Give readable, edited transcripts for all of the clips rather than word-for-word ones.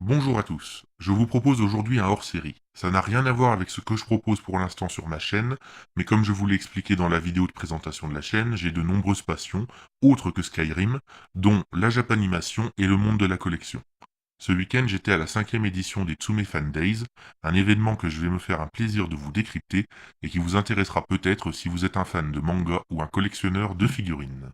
Bonjour à tous, je vous propose aujourd'hui un hors-série. Ça n'a rien à voir avec ce que je propose pour l'instant sur ma chaîne, mais comme je vous l'ai expliqué dans la vidéo de présentation de la chaîne, j'ai de nombreuses passions, autres que Skyrim, dont la Japanimation et le monde de la collection. Ce week-end, j'étais à la 5e édition des Tsume Fan Days, un événement que je vais me faire un plaisir de vous décrypter et qui vous intéressera peut-être si vous êtes un fan de manga ou un collectionneur de figurines.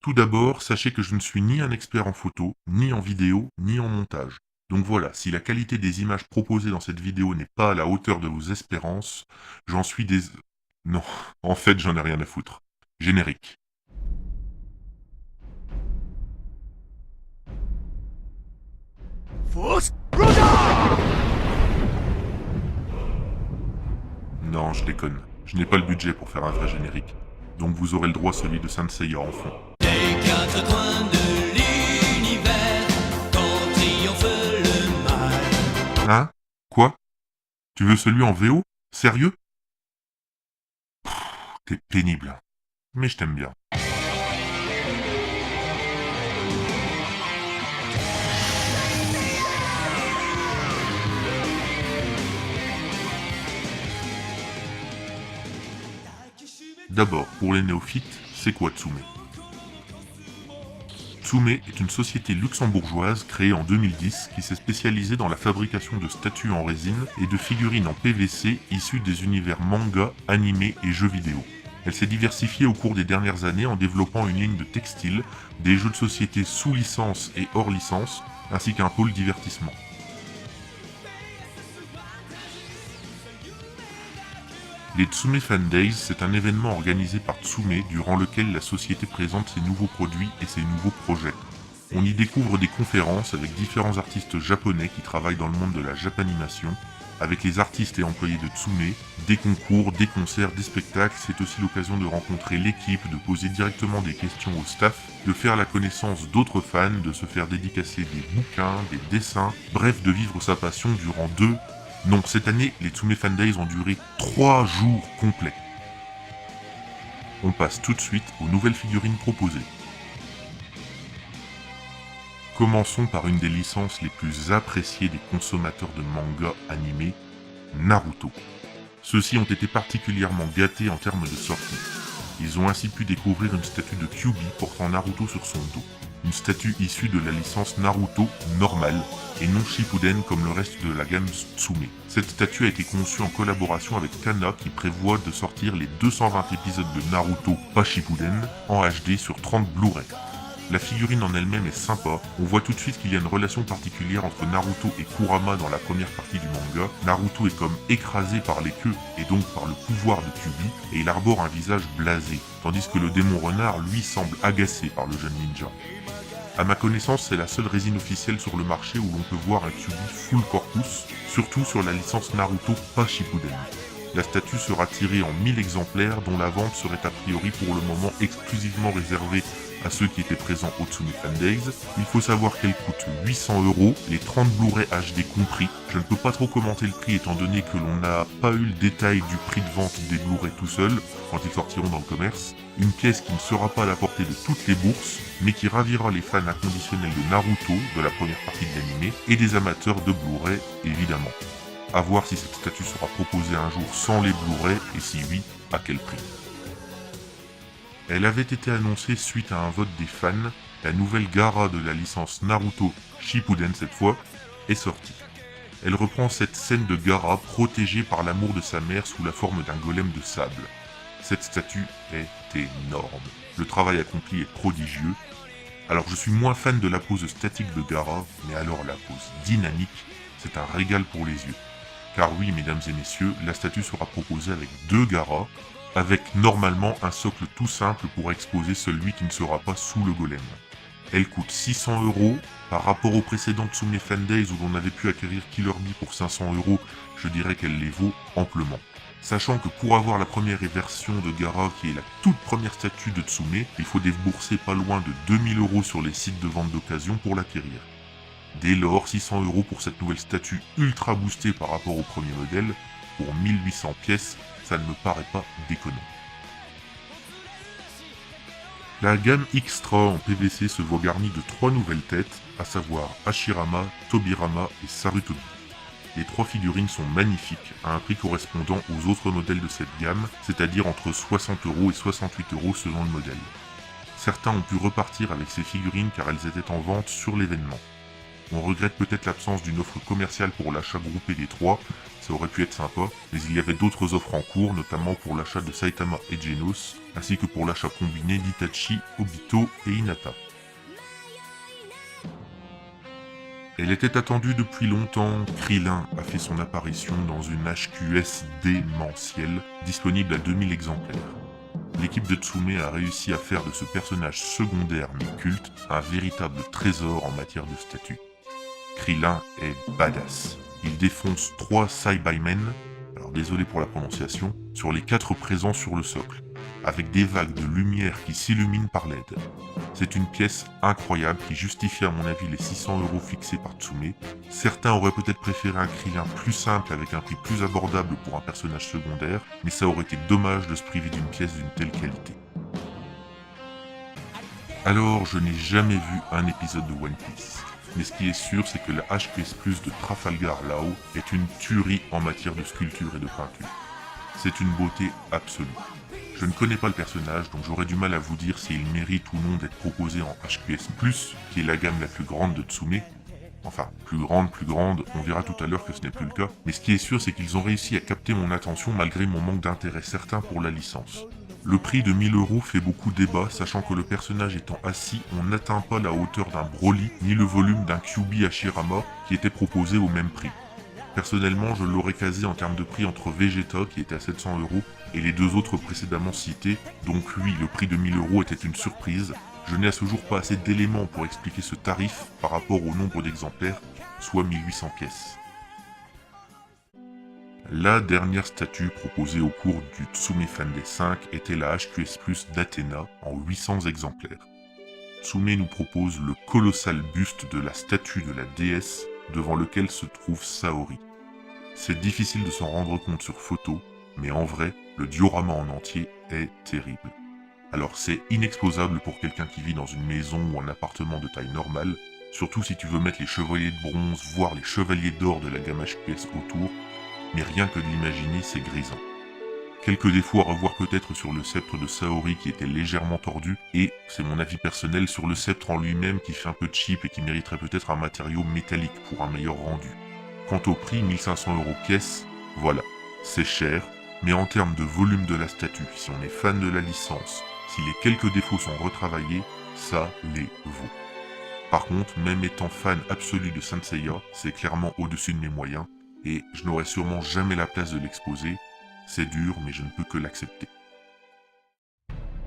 Tout d'abord, sachez que je ne suis ni un expert en photo, ni en vidéo, ni en montage. Donc voilà, si la qualité des images proposées dans cette vidéo n'est pas à la hauteur de vos espérances, j'en suis des... Non, en fait, j'en ai rien à foutre. Générique. Force Roda! Non, je déconne. Je n'ai pas le budget pour faire un vrai générique. Donc vous aurez le droit à celui de Saint Seiya en fond. Des quatre coins de l'univers, quand triomphe le mal. Hein? Quoi? Tu veux celui en VO? Sérieux? T'es pénible. Mais je t'aime bien. D'abord, pour les néophytes, c'est quoi Tsume? Tsume est une société luxembourgeoise créée en 2010 qui s'est spécialisée dans la fabrication de statues en résine et de figurines en PVC issues des univers manga, animé et jeux vidéo. Elle s'est diversifiée au cours des dernières années en développant une ligne de textiles, des jeux de société sous licence et hors licence, ainsi qu'un pôle divertissement. Les Tsume Fan Days, c'est un événement organisé par Tsume durant lequel la société présente ses nouveaux produits et ses nouveaux projets. On y découvre des conférences avec différents artistes japonais qui travaillent dans le monde de la japanimation, avec les artistes et employés de Tsume, des concours, des concerts, des spectacles. C'est aussi l'occasion de rencontrer l'équipe, de poser directement des questions au staff, de faire la connaissance d'autres fans, de se faire dédicacer des bouquins, des dessins, bref de vivre sa passion durant non, cette année, les Tsume Fan Days ont duré 3 jours complets. On passe tout de suite aux nouvelles figurines proposées. Commençons par une des licences les plus appréciées des consommateurs de manga animés, Naruto. Ceux-ci ont été particulièrement gâtés en termes de sortie. Ils ont ainsi pu découvrir une statue de Kyuubi portant Naruto sur son dos. Une statue issue de la licence Naruto normale, et non Shippuden comme le reste de la gamme Tsume. Cette statue a été conçue en collaboration avec Kana qui prévoit de sortir les 220 épisodes de Naruto pas Shippuden en HD sur 30 Blu-ray. La figurine en elle-même est sympa, on voit tout de suite qu'il y a une relation particulière entre Naruto et Kurama dans la première partie du manga. Naruto est comme écrasé par les queues et donc par le pouvoir de Kyuubi, et il arbore un visage blasé, tandis que le démon renard lui semble agacé par le jeune ninja. À ma connaissance, c'est la seule résine officielle sur le marché où l'on peut voir un Kyuubi full corpus, surtout sur la licence Naruto pas Shippuden. La statue sera tirée en 1000 exemplaires dont la vente serait a priori pour le moment exclusivement réservée à ceux qui étaient présents au Tsume Fan Days. Il faut savoir qu'elle coûte 800 €, les 30 Blu-ray HD compris. Je ne peux pas trop commenter le prix étant donné que l'on n'a pas eu le détail du prix de vente des Blu-ray tout seul, quand ils sortiront dans le commerce. Une pièce qui ne sera pas à la portée de toutes les bourses, mais qui ravira les fans inconditionnels de Naruto, de la première partie de l'anime, et des amateurs de Blu-ray évidemment. À voir si cette statue sera proposée un jour sans les Blu-ray, et si oui, à quel prix. Elle avait été annoncée suite à un vote des fans, la nouvelle Gaara de la licence Naruto Shippuden cette fois, est sortie. Elle reprend cette scène de Gaara protégée par l'amour de sa mère sous la forme d'un golem de sable. Cette statue est énorme. Le travail accompli est prodigieux. Alors je suis moins fan de la pose statique de Gaara, mais alors la pose dynamique, c'est un régal pour les yeux. Car oui, mesdames et messieurs, la statue sera proposée avec 2 Gaara, avec normalement un socle tout simple pour exposer celui qui ne sera pas sous le golem. Elle coûte 600 €, par rapport aux précédentes Tsume Fan Days où l'on avait pu acquérir Killer Bee pour 500 €, je dirais qu'elle les vaut amplement. Sachant que pour avoir la première version de Gaara, qui est la toute première statue de Tsume, il faut débourser pas loin de 2000 € sur les sites de vente d'occasion pour l'acquérir. Dès lors, 600 € pour cette nouvelle statue ultra boostée par rapport au premier modèle, pour 1800 pièces, ça ne me paraît pas déconnant. La gamme Extra en PVC se voit garnie de 3 nouvelles têtes, à savoir Hashirama, Tobirama et Sarutobi. Les 3 figurines sont magnifiques, à un prix correspondant aux autres modèles de cette gamme, c'est-à-dire entre 60€ et 68€ selon le modèle. Certains ont pu repartir avec ces figurines car elles étaient en vente sur l'événement. On regrette peut-être l'absence d'une offre commerciale pour l'achat groupé des 3, ça aurait pu être sympa, mais il y avait d'autres offres en cours, notamment pour l'achat de Saitama et Genos, ainsi que pour l'achat combiné d'Itachi, Obito et Hinata. Elle était attendue depuis longtemps, Krillin a fait son apparition dans une HQS démentielle, disponible à 2000 exemplaires. L'équipe de Tsume a réussi à faire de ce personnage secondaire mais culte un véritable trésor en matière de statut. Krillin est badass. Il défonce 3 Saibamen, alors désolé pour la prononciation, sur les 4 présents sur le socle, avec des vagues de lumière qui s'illuminent par LED. C'est une pièce incroyable qui justifie à mon avis les 600€ fixés par Tsume. Certains auraient peut-être préféré un Krillin plus simple avec un prix plus abordable pour un personnage secondaire, mais ça aurait été dommage de se priver d'une pièce d'une telle qualité. Alors, je n'ai jamais vu un épisode de One Piece. Mais ce qui est sûr, c'est que la HQS Plus de Trafalgar Law est une tuerie en matière de sculpture et de peinture. C'est une beauté absolue. Je ne connais pas le personnage, donc j'aurais du mal à vous dire s'il mérite ou non d'être proposé en HQS Plus, qui est la gamme la plus grande de Tsume. Enfin, plus grande, on verra tout à l'heure que ce n'est plus le cas. Mais ce qui est sûr, c'est qu'ils ont réussi à capter mon attention malgré mon manque d'intérêt certain pour la licence. Le prix de 1000€ fait beaucoup débat, sachant que le personnage étant assis, on n'atteint pas la hauteur d'un Broly, ni le volume d'un Kyuubi Hashirama, qui était proposé au même prix. Personnellement, je l'aurais casé en termes de prix entre Vegeta, qui était à 700€, et les 2 autres précédemment cités, donc oui, le prix de 1000€ était une surprise. Je n'ai à ce jour pas assez d'éléments pour expliquer ce tarif par rapport au nombre d'exemplaires, soit 1800 pièces. La dernière statue proposée au cours du Tsume Fan Day 5 était la HQS Plus d'Athéna en 800 exemplaires. Tsume nous propose le colossal buste de la statue de la déesse devant lequel se trouve Saori. C'est difficile de s'en rendre compte sur photo, mais en vrai, le diorama en entier est terrible. Alors c'est inexposable pour quelqu'un qui vit dans une maison ou un appartement de taille normale, surtout si tu veux mettre les chevaliers de bronze, voire les chevaliers d'or de la gamme HQS autour, mais rien que de l'imaginer, c'est grisant. Quelques défauts à revoir peut-être sur le sceptre de Saori qui était légèrement tordu, et, c'est mon avis personnel, sur le sceptre en lui-même qui fait un peu cheap et qui mériterait peut-être un matériau métallique pour un meilleur rendu. Quant au prix, 1500€ pièce, voilà, c'est cher, mais en termes de volume de la statue, si on est fan de la licence, si les quelques défauts sont retravaillés, ça les vaut. Par contre, même étant fan absolu de Saint Seiya, c'est clairement au-dessus de mes moyens, et je n'aurai sûrement jamais la place de l'exposer. C'est dur, mais je ne peux que l'accepter.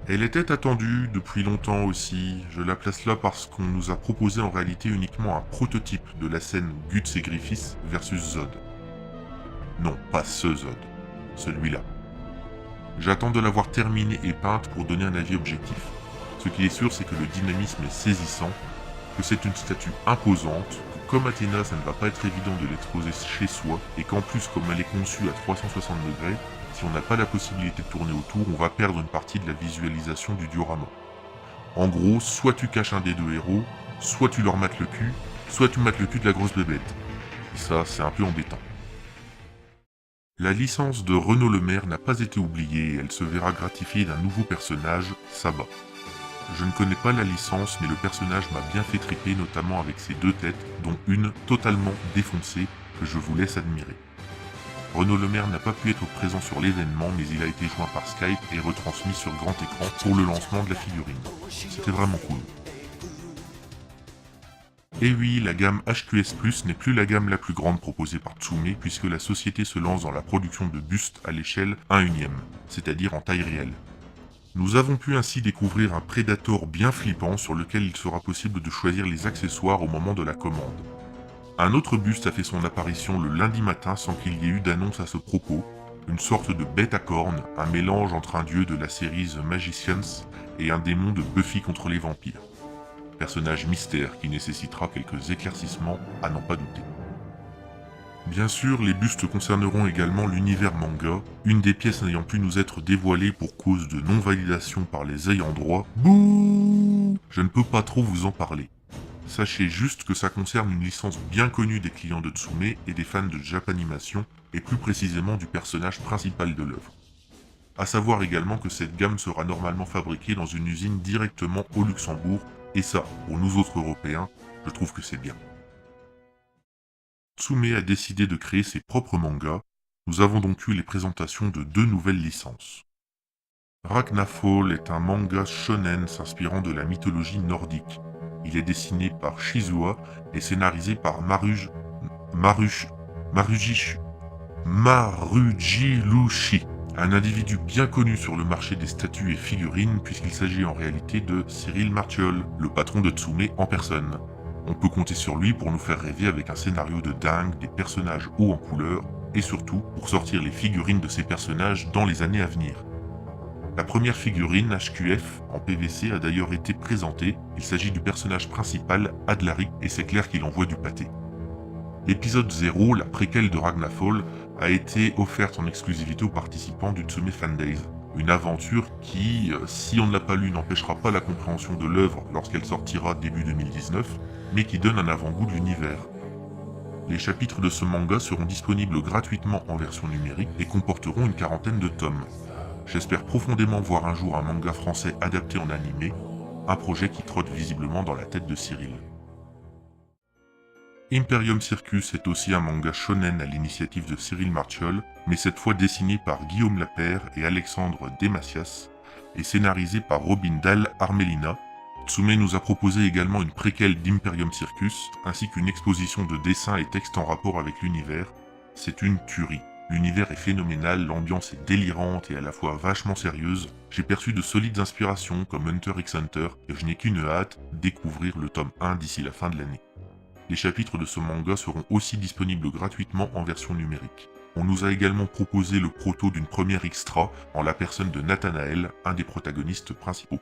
Elle était attendue depuis longtemps aussi, je la place là parce qu'on nous a proposé en réalité uniquement un prototype de la scène Guts et Griffiths versus Zod. Non, pas ce Zod, celui-là. J'attends de l'avoir terminée et peinte pour donner un avis objectif. Ce qui est sûr, c'est que le dynamisme est saisissant, que c'est une statue imposante, que comme Athéna, ça ne va pas être évident de l'exposer chez soi, et qu'en plus, comme elle est conçue à 360 degrés, si on n'a pas la possibilité de tourner autour, on va perdre une partie de la visualisation du diorama. En gros, soit tu caches un des 2 héros, soit tu leur mates le cul, soit tu mates le cul de la grosse bébête. Et ça, c'est un peu embêtant. La licence de Renaud Lemaire n'a pas été oubliée et elle se verra gratifiée d'un nouveau personnage, Saba. Je ne connais pas la licence, mais le personnage m'a bien fait triper, notamment avec ses 2 têtes, dont une totalement défoncée, que je vous laisse admirer. Renaud Lemaire n'a pas pu être présent sur l'événement, mais il a été joint par Skype et retransmis sur grand écran pour le lancement de la figurine. C'était vraiment cool. Et oui, la gamme HQS Plus n'est plus la gamme la plus grande proposée par Tsume, puisque la société se lance dans la production de bustes à l'échelle 1/1, c'est-à-dire en taille réelle. Nous avons pu ainsi découvrir un Predator bien flippant sur lequel il sera possible de choisir les accessoires au moment de la commande. Un autre buste a fait son apparition le lundi matin sans qu'il y ait eu d'annonce à ce propos, une sorte de bête à cornes, un mélange entre un dieu de la série The Magicians et un démon de Buffy contre les vampires. Personnage mystère qui nécessitera quelques éclaircissements à n'en pas douter. Bien sûr, les bustes concerneront également l'univers manga, une des pièces n'ayant pu nous être dévoilée pour cause de non-validation par les ayants droit. Bouh! Je ne peux pas trop vous en parler. Sachez juste que ça concerne une licence bien connue des clients de Tsume et des fans de Japanimation, et plus précisément du personnage principal de l'œuvre. A savoir également que cette gamme sera normalement fabriquée dans une usine directement au Luxembourg, et ça, pour nous autres Européens, je trouve que c'est bien. Tsume a décidé de créer ses propres mangas, nous avons donc eu les présentations de 2 nouvelles licences. Ragnarfall est un manga shonen s'inspirant de la mythologie nordique. Il est dessiné par Shizuha et scénarisé par Marujilushi, un individu bien connu sur le marché des statues et figurines puisqu'il s'agit en réalité de Cyril Martiol, le patron de Tsume en personne. On peut compter sur lui pour nous faire rêver avec un scénario de dingue, des personnages hauts en couleur, et surtout pour sortir les figurines de ces personnages dans les années à venir. La première figurine, HQF, en PVC a d'ailleurs été présentée, il s'agit du personnage principal, Adlaric, et c'est clair qu'il envoie du pâté. L'épisode 0, la préquelle de Ragnarfall, a été offerte en exclusivité aux participants du Tsume Fan Days. Une aventure qui, si on ne l'a pas lue, n'empêchera pas la compréhension de l'œuvre lorsqu'elle sortira début 2019, mais qui donne un avant-goût de l'univers. Les chapitres de ce manga seront disponibles gratuitement en version numérique et comporteront une 40aine de tomes. J'espère profondément voir un jour un manga français adapté en animé, un projet qui trotte visiblement dans la tête de Cyril. Imperium Circus est aussi un manga shonen à l'initiative de Cyril Martiol, mais cette fois dessiné par Guillaume Lapère et Alexandre Demasias, et scénarisé par Robin Dahl Armelina. Tsume nous a proposé également une préquelle d'Imperium Circus, ainsi qu'une exposition de dessins et textes en rapport avec l'univers. C'est une tuerie. L'univers est phénoménal, l'ambiance est délirante et à la fois vachement sérieuse. J'ai perçu de solides inspirations comme Hunter x Hunter, et je n'ai qu'une hâte, découvrir le tome 1 d'ici la fin de l'année. Les chapitres de ce manga seront aussi disponibles gratuitement en version numérique. On nous a également proposé le proto d'une première extra en la personne de Nathanael, un des protagonistes principaux.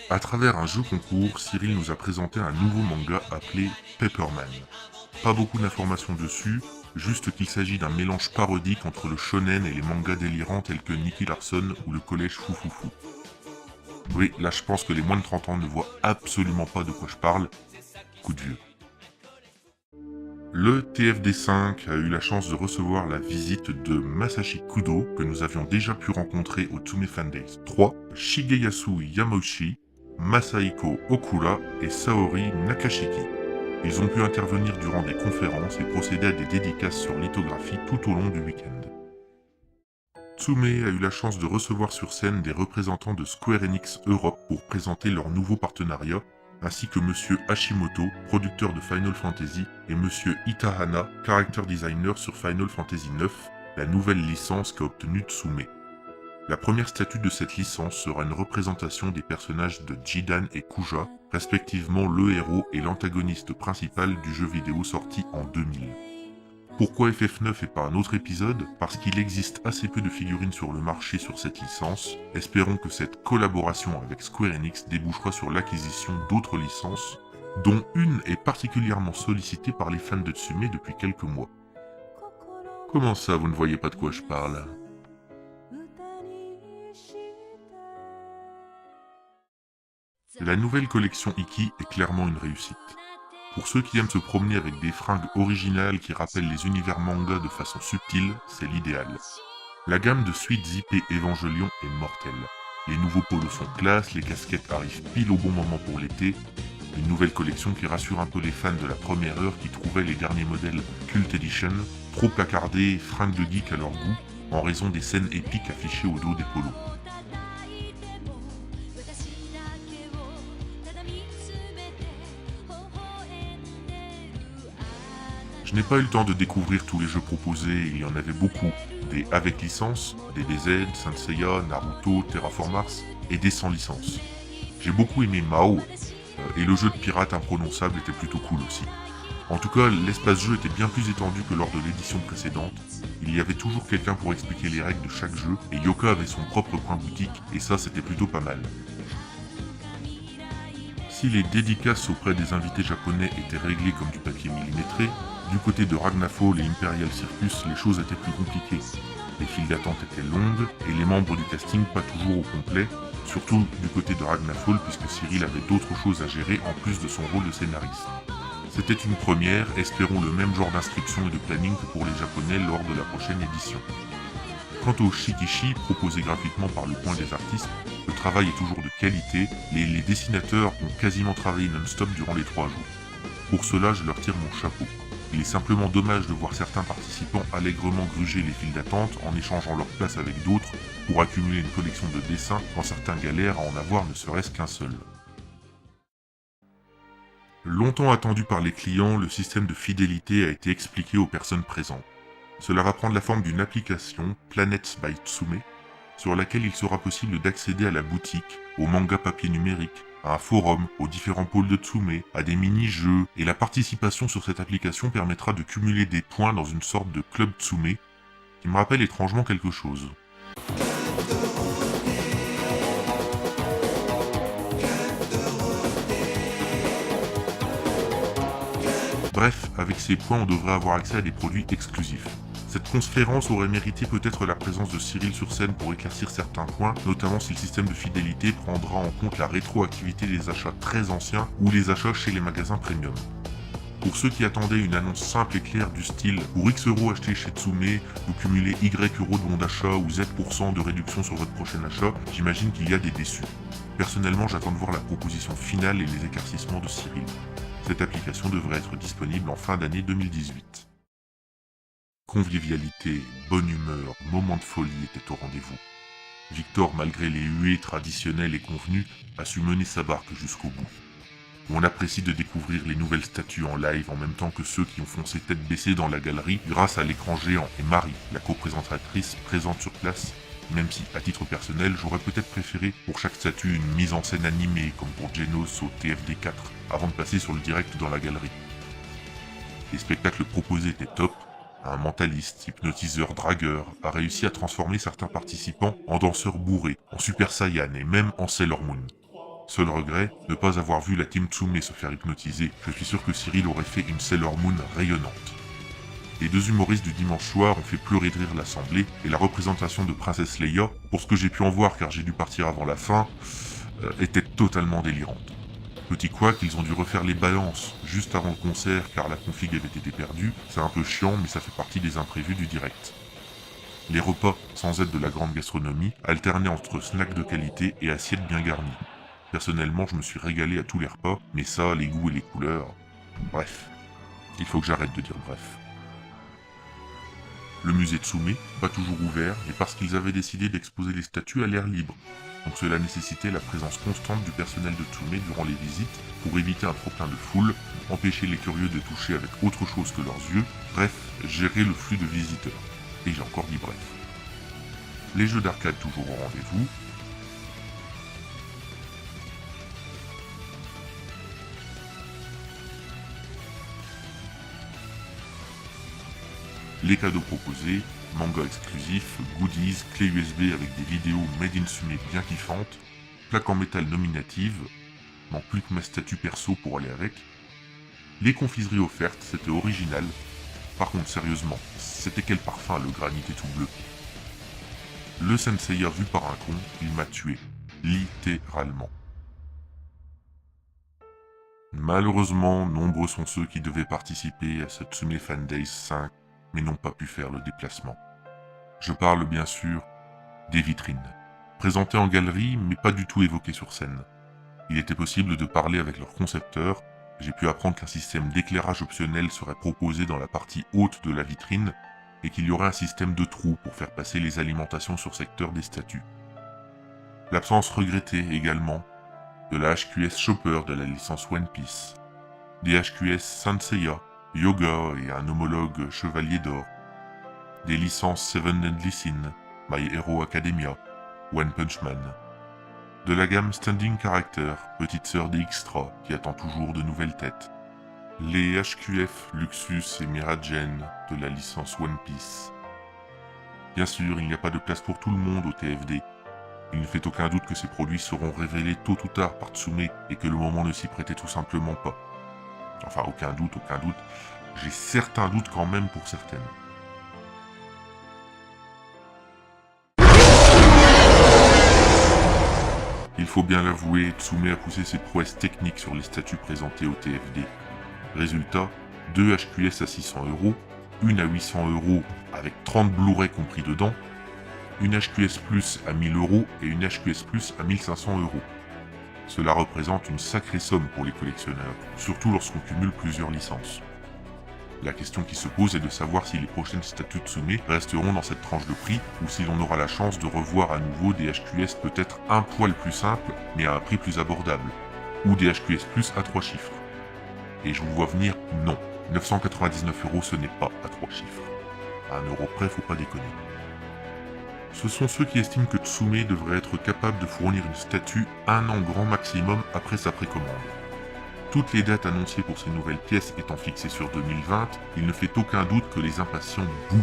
À travers un jeu concours, Cyril nous a présenté un nouveau manga appelé Paperman. Pas beaucoup d'informations dessus, juste qu'il s'agit d'un mélange parodique entre le shonen et les mangas délirants tels que Nicky Larson ou le collège Foufoufou. Oui, là je pense que les moins de 30 ans ne voient absolument pas de quoi je parle. Coup de vieux. Le TFD5 a eu la chance de recevoir la visite de Masashi Kudo, que nous avions déjà pu rencontrer au Tsume Fan Days 3, Shigeyasu Yamauchi, Masahiko Okura et Saori Nakashiki. Ils ont pu intervenir durant des conférences et procéder à des dédicaces sur lithographie tout au long du week-end. Tsume a eu la chance de recevoir sur scène des représentants de Square Enix Europe pour présenter leur nouveau partenariat, ainsi que Monsieur Hashimoto, producteur de Final Fantasy, et Monsieur Itahana, character designer sur Final Fantasy IX, la nouvelle licence qu'a obtenue Tsume. La première statue de cette licence sera une représentation des personnages de Jidan et Kuja, respectivement le héros et l'antagoniste principal du jeu vidéo sorti en 2000. Pourquoi FF9 et pas un autre épisode? Parce qu'il existe assez peu de figurines sur le marché sur cette licence. Espérons que cette collaboration avec Square Enix débouchera sur l'acquisition d'autres licences, dont une est particulièrement sollicitée par les fans de Tsume depuis quelques mois. Comment ça, vous ne voyez pas de quoi je parle? La nouvelle collection Iki est clairement une réussite. Pour ceux qui aiment se promener avec des fringues originales qui rappellent les univers manga de façon subtile, c'est l'idéal. La gamme de suites zippées Evangelion est mortelle. Les nouveaux polos sont classe, les casquettes arrivent pile au bon moment pour l'été. Une nouvelle collection qui rassure un peu les fans de la première heure qui trouvaient les derniers modèles Cult Edition trop placardés et fringues de geek à leur goût en raison des scènes épiques affichées au dos des polos. Je n'ai pas eu le temps de découvrir tous les jeux proposés, il y en avait beaucoup, des avec licence, des DBZ, Saint Seiya, Naruto, Terraform Mars, et des sans licence. J'ai beaucoup aimé Mao, et le jeu de pirate imprononçable était plutôt cool aussi. En tout cas, l'espace jeu était bien plus étendu que lors de l'édition précédente, il y avait toujours quelqu'un pour expliquer les règles de chaque jeu, et Yoka avait son propre coin boutique, et ça c'était plutôt pas mal. Si les dédicaces auprès des invités japonais étaient réglées comme du papier millimétré, du côté de Ragnafall et Imperial Circus, les choses étaient plus compliquées. Les files d'attente étaient longues et les membres du casting pas toujours au complet, surtout du côté de Ragnafall puisque Cyril avait d'autres choses à gérer en plus de son rôle de scénariste. C'était une première, espérons le même genre d'inscription et de planning que pour les japonais lors de la prochaine édition. Quant au shikishi proposé graphiquement par le coin des artistes, le travail est toujours de qualité, les dessinateurs ont quasiment travaillé non-stop durant les 3 jours. Pour cela, je leur tire mon chapeau. Il est simplement dommage de voir certains participants allègrement gruger les files d'attente en échangeant leur place avec d'autres pour accumuler une collection de dessins quand certains galèrent à en avoir ne serait-ce qu'un seul. Longtemps attendu par les clients, le système de fidélité a été expliqué aux personnes présentes. Cela va prendre la forme d'une application, Planets by Tsume, sur laquelle il sera possible d'accéder à la boutique, au manga papier numérique, à un forum, aux différents pôles de Tsume, à des mini-jeux, et la participation sur cette application permettra de cumuler des points dans une sorte de club Tsume, qui me rappelle étrangement quelque chose. Bref, avec ces points, on devrait avoir accès à des produits exclusifs. Cette conférence aurait mérité peut-être la présence de Cyril sur scène pour éclaircir certains points, notamment si le système de fidélité prendra en compte la rétroactivité des achats très anciens ou les achats chez les magasins premium. Pour ceux qui attendaient une annonce simple et claire du style « Pour X € achetés chez Tsume, vous cumulez Y € de bon d'achat ou Z% de réduction sur votre prochain achat », j'imagine qu'il y a des déçus. Personnellement, j'attends de voir la proposition finale et les éclaircissements de Cyril. Cette application devrait être disponible en fin d'année 2018. Convivialité, bonne humeur, moment de folie étaient au rendez-vous. Victor, malgré les huées traditionnelles et convenues, a su mener sa barque jusqu'au bout. On apprécie de découvrir les nouvelles statues en live en même temps que ceux qui ont foncé tête baissée dans la galerie grâce à l'écran géant et Marie, la co-présentatrice présente sur place, même si, à titre personnel, j'aurais peut-être préféré pour chaque statue une mise en scène animée comme pour Genos au TFD 4, avant de passer sur le direct dans la galerie. Les spectacles proposés étaient top. Un mentaliste, hypnotiseur, dragueur a réussi à transformer certains participants en danseurs bourrés, en Super Saiyan et même en Sailor Moon. Seul regret, ne pas avoir vu la team Tsume se faire hypnotiser. Je suis sûr que Cyril aurait fait une Sailor Moon rayonnante. Les 2 humoristes du dimanche soir ont fait pleurer de rire l'assemblée et la représentation de Princesse Leia, pour ce que j'ai pu en voir car j'ai dû partir avant la fin, était totalement délirante. Petit quoi qu'ils ont dû refaire les balances juste avant le concert car la config avait été perdue, c'est un peu chiant mais ça fait partie des imprévus du direct. Les repas, sans aide de la grande gastronomie, alternaient entre snacks de qualité et assiettes bien garnies. Personnellement, je me suis régalé à tous les repas, mais ça, les goûts et les couleurs... Bref. Il faut que j'arrête de dire bref. Le musée Tsume, pas toujours ouvert, et parce qu'ils avaient décidé d'exposer les statues à l'air libre. Donc cela nécessitait la présence constante du personnel de Tsume durant les visites pour éviter un trop-plein de foule, empêcher les curieux de toucher avec autre chose que leurs yeux, bref, gérer le flux de visiteurs. Et j'ai encore dit bref. Les jeux d'arcade toujours au rendez-vous. Les cadeaux proposés, manga exclusifs, goodies, clés USB avec des vidéos made in Tsume bien kiffantes, plaques en métal nominatives, manque plus que ma statue perso pour aller avec. Les confiseries offertes, c'était original. Par contre, sérieusement, c'était quel parfum le granit et tout bleu. Le Senseiya vu par un con, il m'a tué. Littéralement. Malheureusement, nombreux sont ceux qui devaient participer à cette Tsume Fan Days 5, mais n'ont pas pu faire le déplacement. Je parle bien sûr des vitrines, présentées en galerie mais pas du tout évoquées sur scène. Il était possible de parler avec leur concepteur, j'ai pu apprendre qu'un système d'éclairage optionnel serait proposé dans la partie haute de la vitrine et qu'il y aurait un système de trous pour faire passer les alimentations sur secteur des statues. L'absence regrettée également de la HQS Chopper de la licence One Piece, des HQS Sanseiya, Yoga et un homologue Chevalier d'Or, des licences Seven Deadly Sins, My Hero Academia, One Punch Man, de la gamme Standing Character, petite sœur des Extra qui attend toujours de nouvelles têtes, les HQF Luxus et Miragen de la licence One Piece. Bien sûr, il n'y a pas de place pour tout le monde au TFD, Il ne fait aucun doute que ces produits seront révélés tôt ou tard par Tsume et que le moment ne s'y prêtait tout simplement pas. Enfin, aucun doute. J'ai certains doutes quand même pour certaines. Il faut bien l'avouer, Tsume a poussé ses prouesses techniques sur les statues présentées au TFD. Résultat, 2 HQS à 600 €, une à 800 € avec 30 Blu-ray compris dedans, une HQS Plus à 1000 € et une HQS Plus à 1500 €. Cela représente une sacrée somme pour les collectionneurs, surtout lorsqu'on cumule plusieurs licences. La question qui se pose est de savoir si les prochaines statues Tsume resteront dans cette tranche de prix ou si l'on aura la chance de revoir à nouveau des HQS peut-être un poil plus simples mais à un prix plus abordable, ou des HQS Plus à 3 chiffres. Et je vous vois venir, non, 999 € ce n'est pas à 3 chiffres. À 1 € près, faut pas déconner. Ce sont ceux qui estiment que Tsume devrait être capable de fournir une statue 1 an grand maximum après sa précommande. Toutes les dates annoncées pour ces nouvelles pièces étant fixées sur 2020, il ne fait aucun doute que les impatients bouent.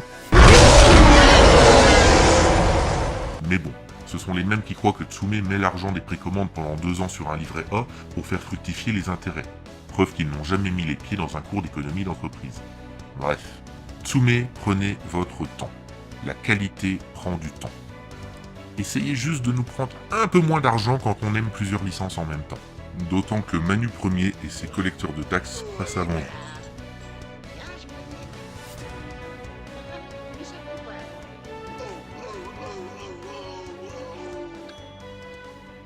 Mais bon, ce sont les mêmes qui croient que Tsume met l'argent des précommandes pendant 2 ans sur un livret A pour faire fructifier les intérêts. Preuve qu'ils n'ont jamais mis les pieds dans un cours d'économie d'entreprise. Bref, Tsume, prenez votre temps. La qualité prend du temps. Essayez juste de nous prendre un peu moins d'argent quand on aime plusieurs licences en même temps. D'autant que Manu Premier et ses collecteurs de taxes passent avant vous.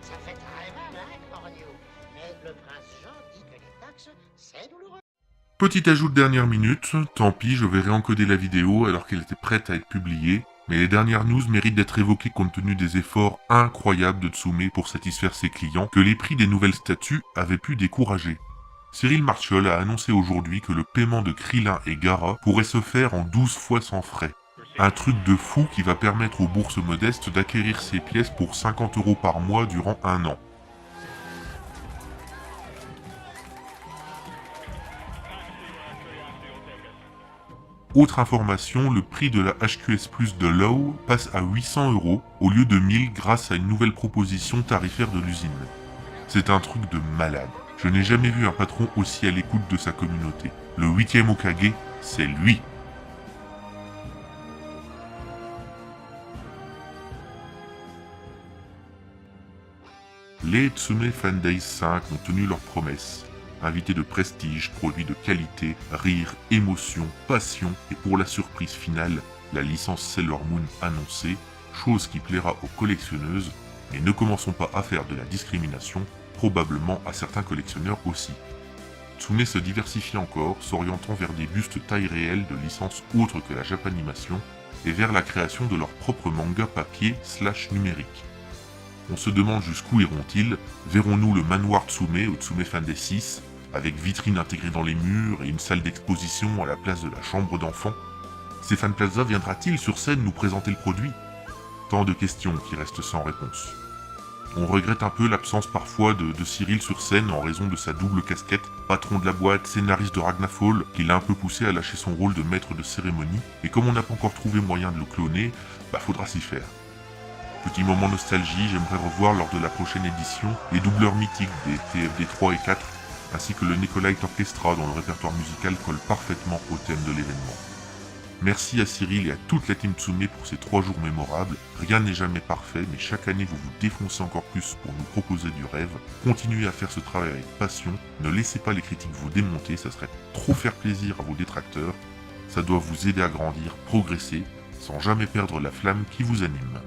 Ça fait très mal, hein, Cornio. Mais le prince Jean dit que les taxes, c'est douloureux. Petit ajout de dernière minute, tant pis, je vais réencoder la vidéo alors qu'elle était prête à être publiée, mais les dernières news méritent d'être évoquées compte tenu des efforts incroyables de Tsume pour satisfaire ses clients que les prix des nouvelles statues avaient pu décourager. Cyril Marchiol a annoncé aujourd'hui que le paiement de Krillin et Gaara pourrait se faire en 12 fois sans frais. Un truc de fou qui va permettre aux bourses modestes d'acquérir ces pièces pour 50 € par mois durant 1 an. Autre information, le prix de la HQS Plus de Law passe à 800 € au lieu de 1000 grâce à une nouvelle proposition tarifaire de l'usine. C'est un truc de malade. Je n'ai jamais vu un patron aussi à l'écoute de sa communauté. Le 8e Hokage, c'est lui. Les Tsume Fan Days 5 ont tenu leurs promesses. Invités de prestige, produits de qualité, rire, émotion, passion et pour la surprise finale, la licence Sailor Moon annoncée, chose qui plaira aux collectionneuses, mais ne commençons pas à faire de la discrimination, probablement à certains collectionneurs aussi. Tsume se diversifie encore, s'orientant vers des bustes taille réelle de licences autres que la Japanimation et vers la création de leur propre manga papier / numérique. On se demande jusqu'où iront-ils, verrons-nous le manoir Tsume au Tsume Fan Day 6, avec vitrine intégrée dans les murs et une salle d'exposition à la place de la chambre d'enfant? Stéphane Plaza viendra-t-il sur scène nous présenter le produit? Tant de questions qui restent sans réponse. On regrette un peu l'absence parfois de Cyril sur scène en raison de sa double casquette, patron de la boîte, scénariste de Ragnafall, qui l'a un peu poussé à lâcher son rôle de maître de cérémonie, et comme on n'a pas encore trouvé moyen de le cloner, faudra s'y faire. Petit moment nostalgie, j'aimerais revoir lors de la prochaine édition les doubleurs mythiques des TFD 3 et 4, ainsi que le Nicolite Orchestra dont le répertoire musical colle parfaitement au thème de l'événement. Merci à Cyril et à toute la team Tsume pour ces 3 jours mémorables. Rien n'est jamais parfait, mais chaque année vous vous défoncez encore plus pour nous proposer du rêve. Continuez à faire ce travail avec passion, ne laissez pas les critiques vous démonter, ça serait trop faire plaisir à vos détracteurs. Ça doit vous aider à grandir, progresser, sans jamais perdre la flamme qui vous anime.